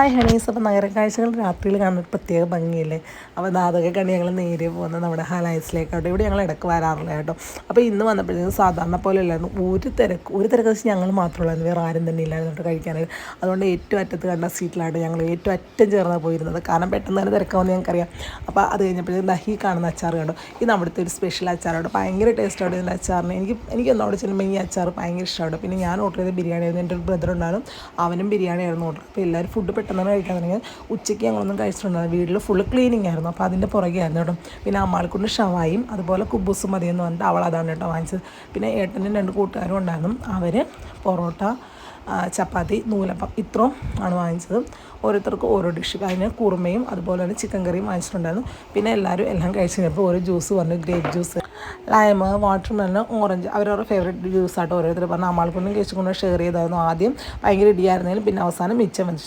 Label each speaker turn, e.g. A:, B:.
A: Hi Honey's. അപ്പോൾ നഗരക്കാഴ്ചകൾ രാത്രിയിൽ കാണുന്ന ഒരു പ്രത്യേക ഭംഗിയില്ലേ. അപ്പോൾ അതൊക്കെ കണ്ട് ഞങ്ങൾ നേരെ പോകുന്നത് നമ്മുടെ ഹലൈസിലേക്കാട്ടോ. ഇവിടെ ഞങ്ങൾ ഇടയ്ക്ക് വരാറില്ല കേട്ടോ. അപ്പോൾ ഇന്ന് വന്നപ്പോഴത്തേക്കും സാധാരണ പോലെ അല്ലായിരുന്നു. ഒരു തിരക്ക് വെച്ച് ഞങ്ങൾ മാത്രമുള്ളായിരുന്നു, വേറെ ആരും തന്നെ ഇല്ലായിരുന്നു കേട്ടോ കഴിക്കാനായിട്ട്. അതുകൊണ്ട് ഏറ്റവും അറ്റത്ത് കണ്ട സീറ്റിലായിട്ട് ഞങ്ങൾ ഏറ്റവും അറ്റം ചേർന്നാണ് പോയിരുന്നത്. കാരണം പെട്ടെന്ന് തന്നെ തിരക്കാമെന്ന് ഞങ്ങൾക്കറിയാം. അപ്പോൾ അത് കഴിഞ്ഞപ്പോഴത്തേക്കും ദഹി കാണുന്ന അച്ചാർ കണ്ടോ. ഇത് അവിടുത്തെ ഒരു സ്പെഷ്യൽ അച്ചാറാണ്. ഭയങ്കര ടേസ്റ്റാണ് ഇതിൻ്റെ അച്ചാറിന്. എനിക്കൊന്നും അവിടെ ചെല്ലുമ്പോൾ ഈ അച്ചാർ ഭയങ്കര ഇഷ്ടമാണ്. പിന്നെ ഞാൻ ഓർഡർ ചെയ്ത ബിരിയാണി ആയിരുന്നു. എൻ്റെ ഒരു ബ്രദർ ഉണ്ടായിരുന്നു, അവനും ബിരിയാണി ആയിരുന്നു ഓർഡർ. അപ്പോൾ എല്ലാവരും ഫുഡ് പെട്ടെന്ന് കഴിക്കാൻ തുടങ്ങിയത്. ഉച്ചയ്ക്ക് ഞങ്ങളൊന്നും കഴിച്ചിട്ടുണ്ടായിരുന്നു. വീട്ടിൽ ഫുള്ള് ക്ലീനിങ് ആയിരുന്നു. അപ്പോൾ അതിൻ്റെ പുറകെ ആയിരുന്നു കേട്ടോ. പിന്നെ അമ്മാൾക്കൊണ്ട് ഷവായും അതുപോലെ കുബൂസും മതിയെന്ന് പറഞ്ഞിട്ട് അവൾ അതാണ് കേട്ടോ വാങ്ങിച്ചത്. പിന്നെ ഏട്ടനും 2 കൂട്ടുകാരും ഉണ്ടായിരുന്നു. അവർ പൊറോട്ട, ചപ്പാത്തി, നൂലപ്പം ഇത്രയും ആണ് വാങ്ങിച്ചത്. ഓരോരുത്തർക്കും ഓരോ ഡിഷ്. അതിന് കുറുമയും അതുപോലെ തന്നെ ചിക്കൻ കറിയും വാങ്ങിച്ചിട്ടുണ്ടായിരുന്നു. പിന്നെ എല്ലാവരും എല്ലാം കഴിച്ച് കഴിഞ്ഞപ്പോൾ ഓരോ ജ്യൂസ് പറഞ്ഞു. Grape juice, lime, watermelon, orange അവരവരുടെ ഫേവറേറ്റ് ജ്യൂസായിട്ട് ഓരോരുത്തർ പറഞ്ഞു. അമ്മാൾക്കൊണ്ടും കേസുകൊണ്ടും ഷെയർ ചെയ്തായിരുന്നു. ആദ്യം ഭയങ്കര ഇടിയായിരുന്നെങ്കിലും പിന്നെ അവസാനം മിച്ചം വെച്ചു.